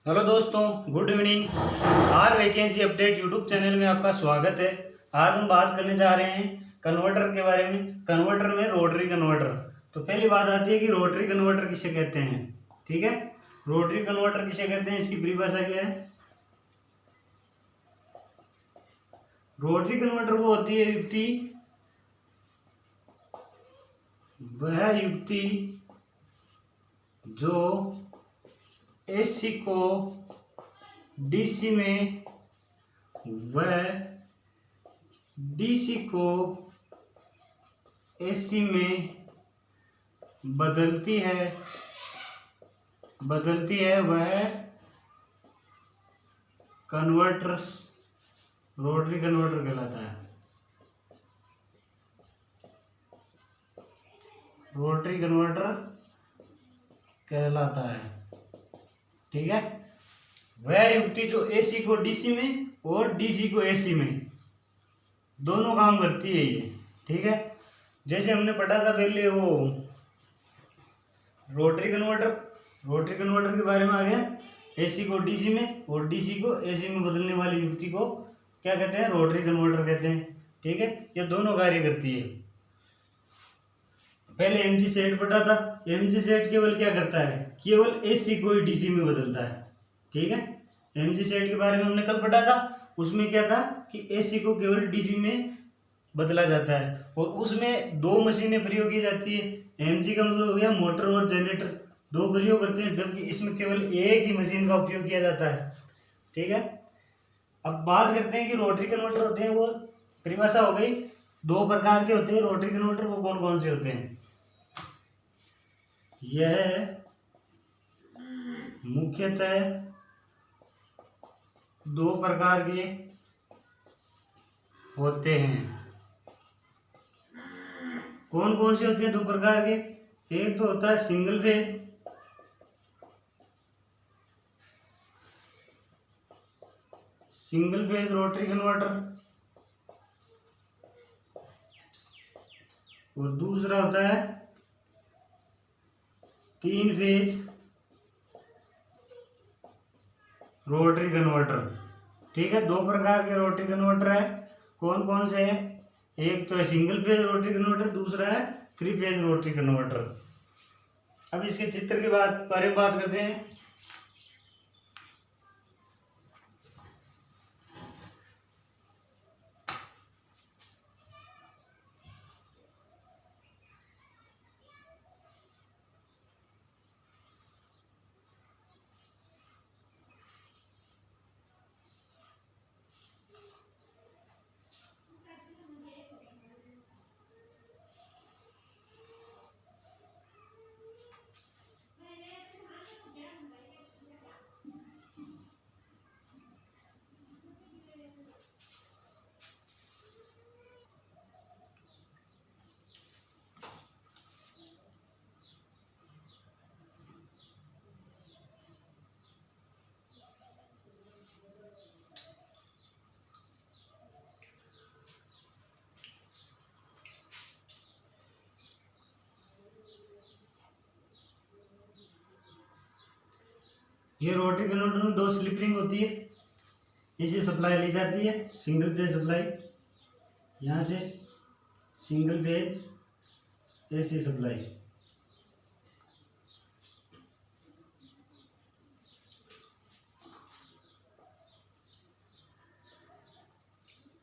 Hello दोस्तों, good evening. R vacancy update YouTube channel में आपका स्वागत है। आज हम बात करने जा रहे हैं कन्वर्टर के बारे में। कन्वर्टर में रोटरी कन्वर्टर। तो पहली बात आती है कि रोटरी कन्वर्टर किसे कहते हैं। ठीक है, रोटरी कन्वर्टर किसे कहते हैं, इसकी परिभाषा क्या है। रोटरी कन्वर्टर वो होती है युक्ति, वह युक्ति जो एसी को डीसी में व डीसी को एसी में बदलती है वह कन्वर्टर्स रोटरी कन्वर्टर कहलाता है। रोटरी कन्वर्टर कहलाता है। ठीक है, वह युक्ति जो एसी को डीसी में और डीसी को एसी में दोनों काम करती है ये। ठीक है, जैसे हमने पढ़ा था पहले वो रोटरी कन्वर्टर के बारे में आ गया। एसी को डीसी में और डीसी को एसी में बदलने वाली युक्ति को क्या कहते हैं, रोटरी कन्वर्टर कहते हैं। ठीक है, ये दोनों कार्य करती है। पहले एमजी सेट पढ़ा था। एमजी सेट केवल क्या करता है, केवल एसी को ही डीसी में बदलता है। ठीक है, एमजी सेट के बारे में हमने कल पढ़ा था। उसमें क्या था कि एसी को केवल डीसी में बदला जाता है और उसमें दो मशीनें प्रयोग की जाती है। एमजी का मतलब हो गया मोटर और जनरेटर, दो प्रयोग करते हैं, जबकि इसमें केवल एक ही मशीन का उपयोग किया जाता है। ठीक है, अब बात करते हैं कि रोटरी कन्वर्टर होते हैं, वो परिभाषा हो गई। दो प्रकार के होते हैं रोटरी कन्वर्टर, वो कौन कौन से होते हैं। यह मुख्यतः दो प्रकार के होते हैं। कौन कौन से होते हैं दो प्रकार के। एक तो होता है सिंगल फेज रोटरी कन्वर्टर और दूसरा होता है 3 फेज रोटरी कन्वर्टर। ठीक है, दो प्रकार के रोटरी कन्वर्टर है। कौन कौन से है, एक तो है सिंगल फेज रोटरी कन्वर्टर, दूसरा है 3 फेज रोटरी कन्वर्टर। अब इसके चित्र के बारे में बात करते हैं। ये रोटरी कन्वर्टर में दो स्लिप रिंग होती है, इसे सप्लाई ली जाती है, सिंगल फेज सप्लाई। यहाँ से सिंगल फेज एसी सप्लाई।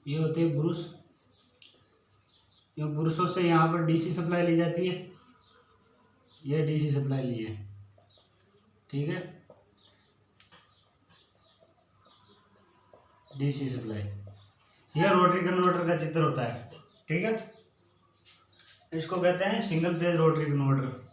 ये होते हैं ब्रूस। ये ब्रूसों से यहाँ पर डीसी सप्लाई ली जाती है। ये डीसी सप्लाई ली है। ठीक है, डीसी सप्लाई। यह रोटरी कन्वर्टर का चित्र होता है। ठीक है, इसको कहते हैं सिंगल फेज रोटरी कन्वर्टर।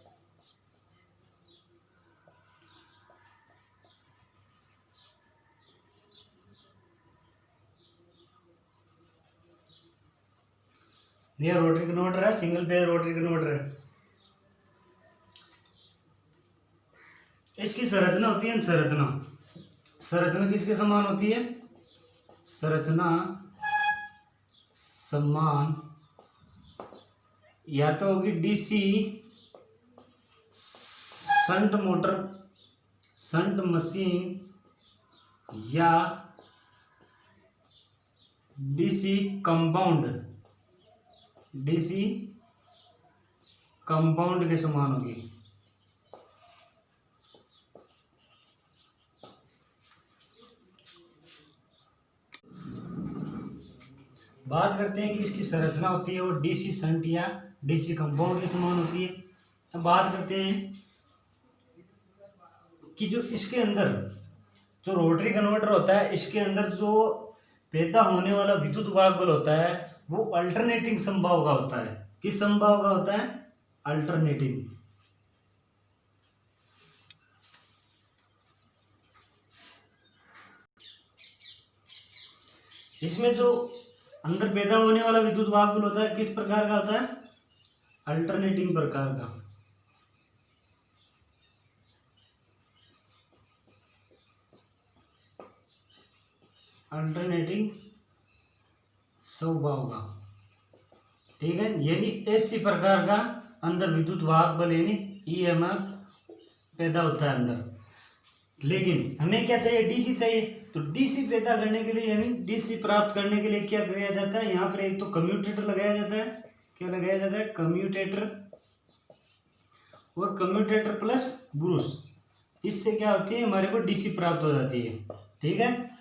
यह रोटरी कन्वर्टर है, सिंगल फेज रोटरी कन्वर्टर है। इसकी संरचना होती है संरचना किसके समान होती है, संरचना समान या तो होगी DC shunt motor, shunt machine या डीसी कंपाउंड के समान होगी। बात करते हैं कि इसकी संरचना होती है वो डीसी शंट या डीसी कंपाउंड के समान होती है। अब बात करते हैं कि जो इसके अंदर जो रोटरी कन्वर्टर होता है, इसके अंदर जो पैदा होने वाला विद्युत वाहक बल होता है वो अल्टरनेटिंग समबाहु का होता है। किस समबाहु का होता है? अल्टरनेटिंग। इसमें जो अंदर पैदा होने वाला विद्युत वाहक बल होता है किस प्रकार का होता है? अल्टरनेटिंग प्रकार का। अल्टरनेटिंग स्वभाव का, ठीक है। यानी ऐसी प्रकार का अंदर विद्युत वाहक बल यानी ईएमएफ पैदा होता है अंदर। लेकिन हमें क्या चाहिए? डीसी चाहिए। तो डीसी पैदा करने के लिए यानी डीसी प्राप्त करने के लिए क्या किया जाता है? यहाँ पर एक तो कम्यूटेटर लगाया जाता है। क्या लगाया जाता है? कम्यूटेटर, और कम्यूटेटर प्लस ब्रूस। इससे क्या होती है? हमारे को डीसी प्राप्त हो जाती है, ठीक है।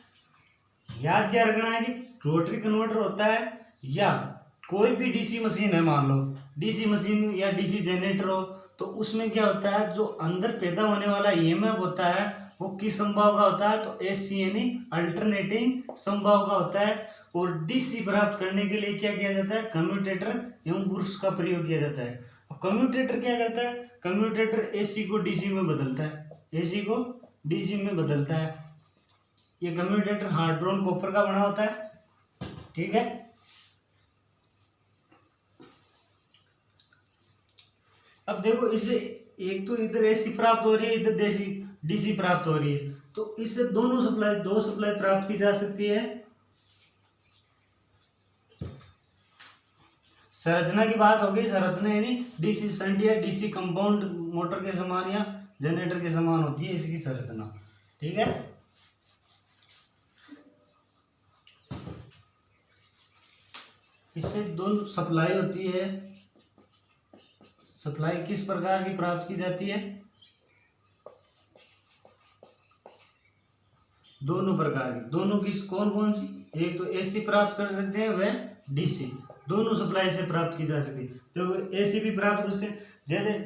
याद क्या रखना है कि रोटरी कन्वर्टर होता है या कोई भी डीसी मशीन है, मान लो डीसी मशीन या डीसी जनरेटर हो, तो उसमें क्या होता है? जो अंदर पैदा होने वाला ईएमएफ होता है वो किस समबाहु का होता है? तो एसी यानी अल्टरनेटिंग समबाहु का होता है। और डीसी प्राप्त करने के लिए क्या किया जाता है? कम्यूटेटर एवं ब्रूस का प्रयोग किया जाता है। अब कम्यूटेटर क्या करता है? कम्यूटेटर एसी को डीसी में बदलता है, एसी को डीसी में बदलता है। ये कम्यूटेटर हार्ड्रोन कॉपर का बना होता है, ठीक है। अब देखो इससे एक तो इधर एसी प्राप्त हो रही है, इधर डीसी प्राप्त हो रही है, तो इससे दो सप्लाई प्राप्त की जा सकती है। संरचना की बात होगी, संरचना यानी डीसी शंट या डीसी कंपाउंड मोटर के समान या जनरेटर के समान होती है इसकी संरचना, ठीक है। इससे दोनों सप्लाई होती है। सप्लाई किस प्रकार की प्राप्त की जाती है? दोनों प्रकार की। दोनों किस कौन कौन सी? एक तो एसी प्राप्त कर सकते हैं, वह डीसी, दोनों सप्लाई से प्राप्त की जा सकती है। तो एसी भी प्राप्त कर सकते,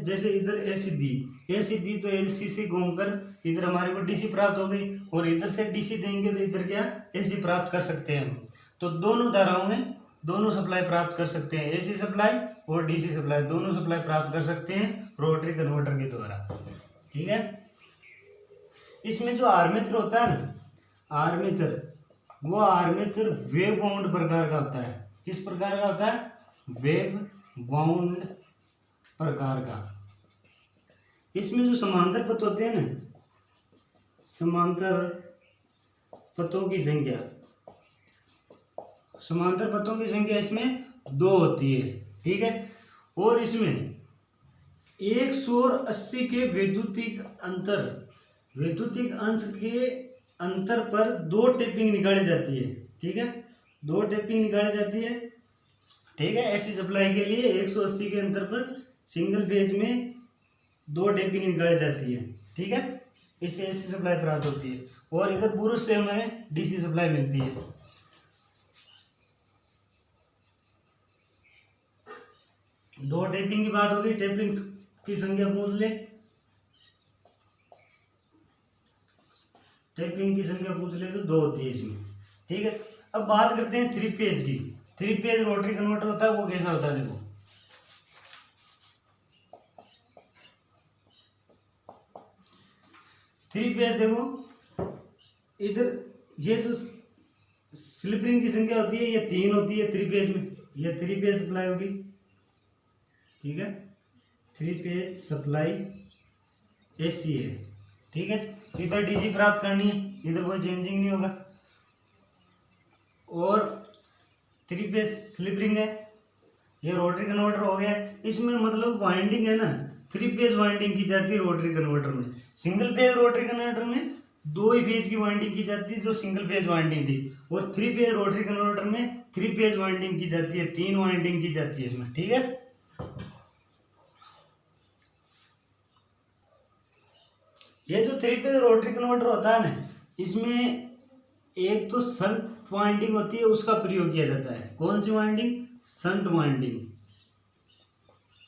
जैसे इधर एसी दी तो एसी से घूमकर इधर हमारे को डीसी प्राप्त हो गई, और इधर से डीसी देंगे तो इधर क्या एसी प्राप्त कर सकते हैं हम। तो दोनों धाराओं में दोनों सप्लाई प्राप्त कर सकते हैं, एसी सप्लाई और डीसी सप्लाई दोनों सप्लाई प्राप्त कर सकते हैं रोटरी कन्वर्टर के द्वारा, ठीक है। इसमें जो आर्मेचर होता है ना, वो आर्मेचर वेव बाउंड प्रकार का होता है। किस प्रकार का होता है? वेव बाउंड प्रकार का। इसमें जो समांतर पथ होते हैं ना, समांतर पथों की संख्या इसमें 2 होती है, ठीक है। और इसमें 180 के वैद्युतिक अंश के अंतर पर 2 टेपिंग निकाली जाती है, ठीक है। 2 टेपिंग निकाली जाती है, ठीक है। ऐसी सप्लाई के लिए 180 के अंतर पर सिंगल फेज में 2 टेपिंग निकाली जाती है, ठीक है। इससे एसी सप्लाई प्राप्त होती है, और इधर ब्रूस से हमें डीसी सप्लाई मिलती है। दो टेपिंग की बात होगी, टेपिंग की संख्या पूछ ले, टेपिंग की संख्या पूछ ले तो 2 होती है इसमें, ठीक है। अब बात करते हैं 3 फेज की। 3 फेज रोटरी कन्वर्टर होता है, वो कैसा होता है? देखो 3 फेज, देखो इधर ये जो स्लिप रिंग की संख्या होती है ये 3 होती है 3 फेज में, ये 3 फेज सप्लाई होगी, ठीक है। 3 फेज सप्लाई एसी है, ठीक है। इधर डीसी प्राप्त करनी है, इधर कोई चेंजिंग नहीं होगा। और 3 फेज स्लिप रिंग है, ये रोटरी कन्वर्टर हो गया। इसमें मतलब वाइंडिंग है ना, 3 फेज वाइंडिंग की जाती है रोटरी कन्वर्टर में। सिंगल फेज रोटरी कन्वर्टर में दो ही फेज की वाइंडिंग की जाती है जो सिंगल फेज वाइंडिंग थी, और 3 फेज रोटरी कन्वर्टर में 3 फेज वाइंडिंग की जाती है, 3 वाइंडिंग की जाती है इसमें। ठीक है, ये जो 3 फेज रोटरी कन्वर्टर होता है ना, इसमें एक तो शंट वाइंडिंग होती है, उसका प्रयोग किया जाता है। कौन सी winding? Shunt winding.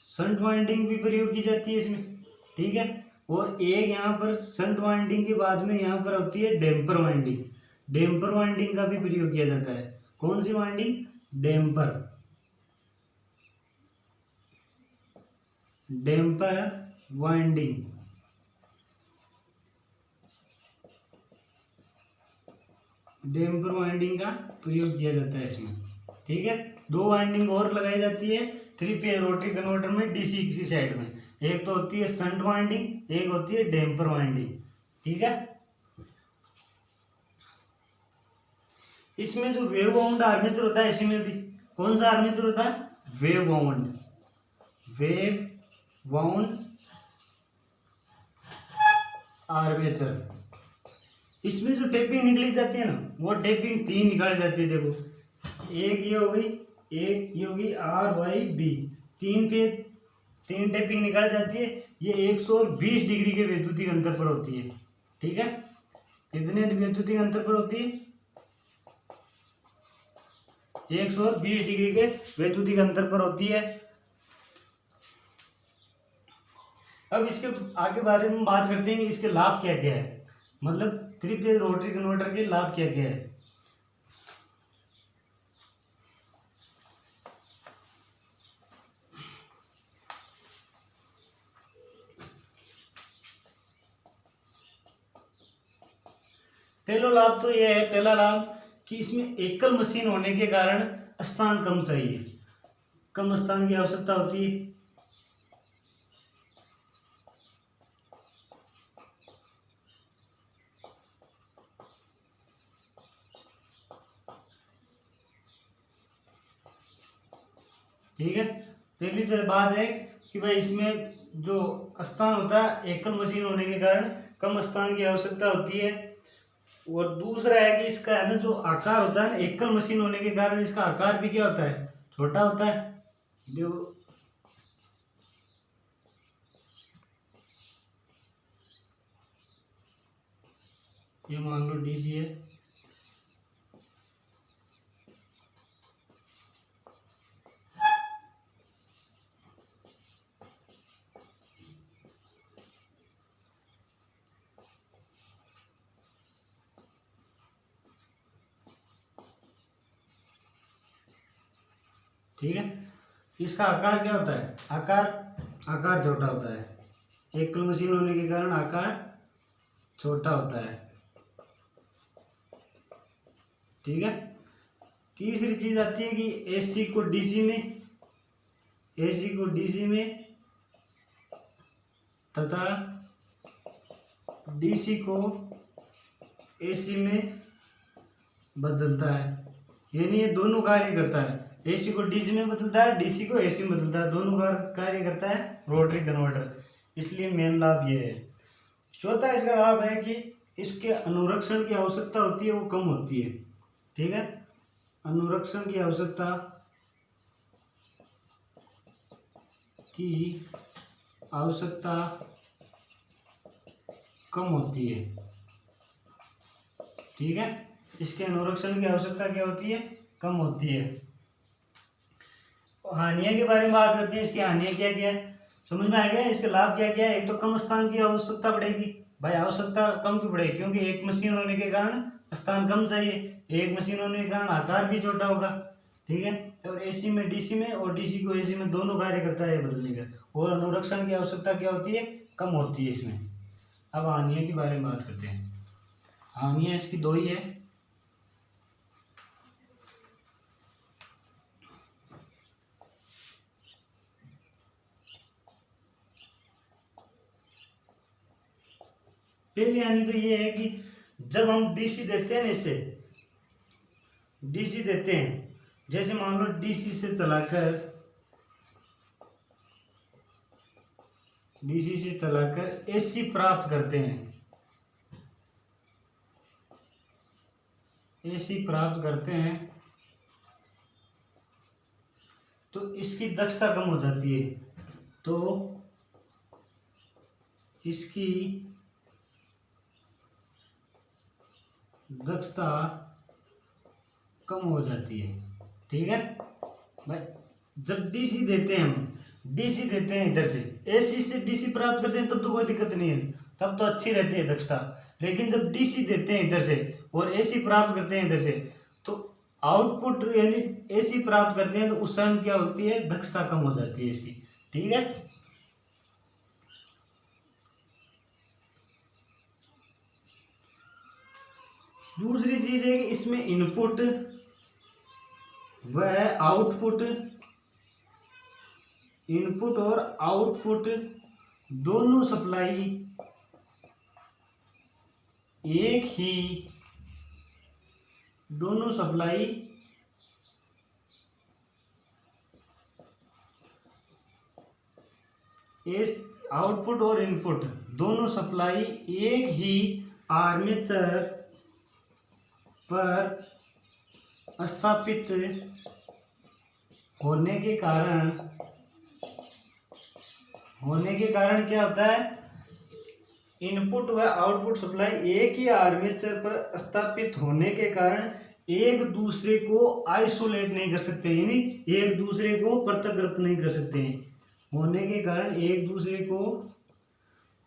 Shunt winding भी प्रयोग की जाती है इसमें। ठीक है, और एक यहाँ पर शंट वाइंडिंग के बाद में यहाँ पर होती है डैम्पर वाइंडिंग। डैम्पर वाइंडिंग का भी प्रयोग किया जाता है। कौन सी winding? Damper. Damper winding. Damper winding का प्रयोग किया जाता है इसमें। ठीक है, दो वाइंडिंग और लगाई जाती है 3 फेज रोटरी कन्वर्टर में डीसी की साइड में। एक तो होती है शंट वाइंडिंग, एक होती है डैम्पर वाइंडिंग। ठीक है, इसमें जो वेव बाउंड आर्मेचर होता है, इसी में भी कौन सा आर्मेचर होता है? Wave bound. Wave bound armature. इसमें जो टेपिंग निकली जाती है ना, वो टेपिंग 3 निकाली जाती है। देखो, एक ये हो गई, एक ये होगी RYB, 3 पे 3 टेपिंग निकाली जाती है। ये 120 डिग्री के वैद्युतिक अंतर पर होती है। ठीक है, कितने वैद्युतिक अंतर पर होती है? 120 डिग्री के वैद्युतिक अंतर पर होती है। अब इसके आगे बारे में बात करते हैं कि इसके लाभ क्या क्या है, मतलब 3 फेज रोटरी कन्वर्टर के लाभ क्या क्या है। पहला लाभ तो यह है, पहला लाभ कि इसमें एकल मशीन होने के कारण स्थान कम चाहिए, कम स्थान की आवश्यकता होती है। ठीक है, पहली तो बात है कि भाई इसमें जो स्थान होता है, एकल मशीन होने के कारण कम स्थान की आवश्यकता होती है। और दूसरा है कि इसका है ना जो आकार होता है ना, एकल मशीन होने के कारण इसका आकार भी क्या होता है? छोटा होता है। जो ये मान लो डीसी है, ठीक है, इसका आकार क्या होता है? आकार छोटा होता है। एकल मशीन होने के कारण आकार छोटा होता है। ठीक है, तीसरी चीज आती है कि एसी को डीसी में तथा डीसी को एसी में बदलता है। यानी ये दोनों कार्य करता है, एसी को डीसी में बदलता है, डीसी को एसी में बदलता है, दोनों कार्य करता है रोटरी कन्वर्टर। इसलिए मेन लाभ ये है। चौथा इसका लाभ है कि इसके अनुरक्षण की आवश्यकता होती है, वो कम होती है। ठीक है, अनुरक्षण की आवश्यकता कम होती है। ठीक है, इसके अनुरक्षण की आवश्यकता क्या होती है? कम होती है। हानियों के बारे में बात करते हैं। इसकी हानियां क्या क्या है, समझ में आ गया? इसके लाभ क्या क्या है? एक तो कम स्थान की आवश्यकता बढ़ेगी। भाई आवश्यकता कम क्यों बढ़ेगी? क्योंकि एक मशीन होने के कारण स्थान कम चाहिए, एक मशीन होने के कारण आकार भी छोटा होगा। ठीक है, और एसी में डीसी में और डीसी को एसी में दोनों कार्य करता है बदलने का। और अनुरक्षण की आवश्यकता क्या होती है? कम होती है इसमें। अब हानियों के बारे में बात करते हैं। हानियां इसकी दो ही है। पहली हानि तो ये है कि जब हम डीसी देते हैं ना, इसे डीसी देते हैं, जैसे मान लो डीसी से चलाकर एसी प्राप्त करते हैं, एसी प्राप्त करते हैं तो इसकी दक्षता कम हो जाती है, तो इसकी दक्षता कम हो जाती है। ठीक है भाई, जब डीसी देते हैं हम, डीसी देते हैं इधर से, एसी से डीसी प्राप्त करते हैं तब तो कोई दिक्कत नहीं है, तब तो अच्छी रहती है दक्षता। लेकिन जब डीसी देते हैं इधर से और एसी प्राप्त करते हैं इधर से, तो आउटपुट यानी एसी प्राप्त करते हैं तो उस समय क्या होती है, दक्षता कम हो जाती है इसकी। ठीक है, दूसरी चीज है कि इसमें इनपुट व आउटपुट, इनपुट और आउटपुट दोनों सप्लाई एक ही, दोनों सप्लाई इस आउटपुट और इनपुट दोनों सप्लाई एक ही आर्मेचर पर स्थापित होने के कारण क्या होता है, इनपुट व आउटपुट सप्लाई एक ही आर्मेचर पर स्थापित होने के कारण एक दूसरे को आइसोलेट नहीं कर सकते, यानी एक दूसरे को पृथक्कृत नहीं कर सकते हैं, होने के कारण एक दूसरे को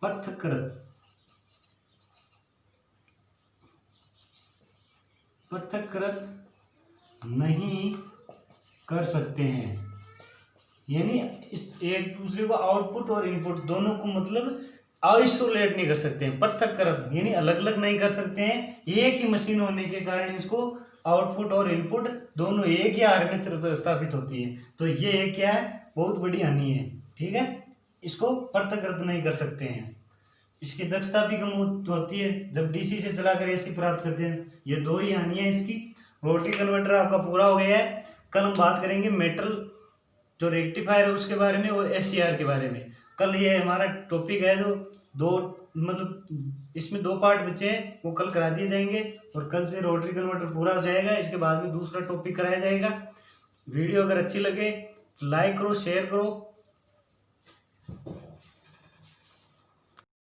पृथक्कृत नहीं कर सकते हैं, यानी इस एक दूसरे को आउटपुट और इनपुट दोनों को मतलब आइसोलेट नहीं कर सकते हैं, पृथक्कृत यानी अलग अलग नहीं कर सकते हैं। एक ही मशीन होने के कारण इसको आउटपुट और इनपुट दोनों एक ही आर्मेचर पर स्थापित होती है, तो ये एक क्या है, बहुत बड़ी हानि है। ठीक है, इसको पृथक्कृत नहीं कर सकते हैं, इसकी दक्षता भी कम होती है जब डीसी से चलाकर एसी प्राप्त करते हैं। ये दो ही हानि है इसकी। रोटरी कन्वर्टर आपका पूरा हो गया है। कल हम बात करेंगे मेटल जो रेक्टिफायर है उसके बारे में और एससीआर के बारे में। कल ये हमारा टॉपिक है जो दो मतलब इसमें दो पार्ट बचे हैं, वो कल करा दिए जाएंगे और कल से रोटरी कन्वर्टर पूरा हो जाएगा। इसके बाद में दूसरा टॉपिक कराया जाएगा। वीडियो अगर अच्छी लगे तो लाइक करो, शेयर करो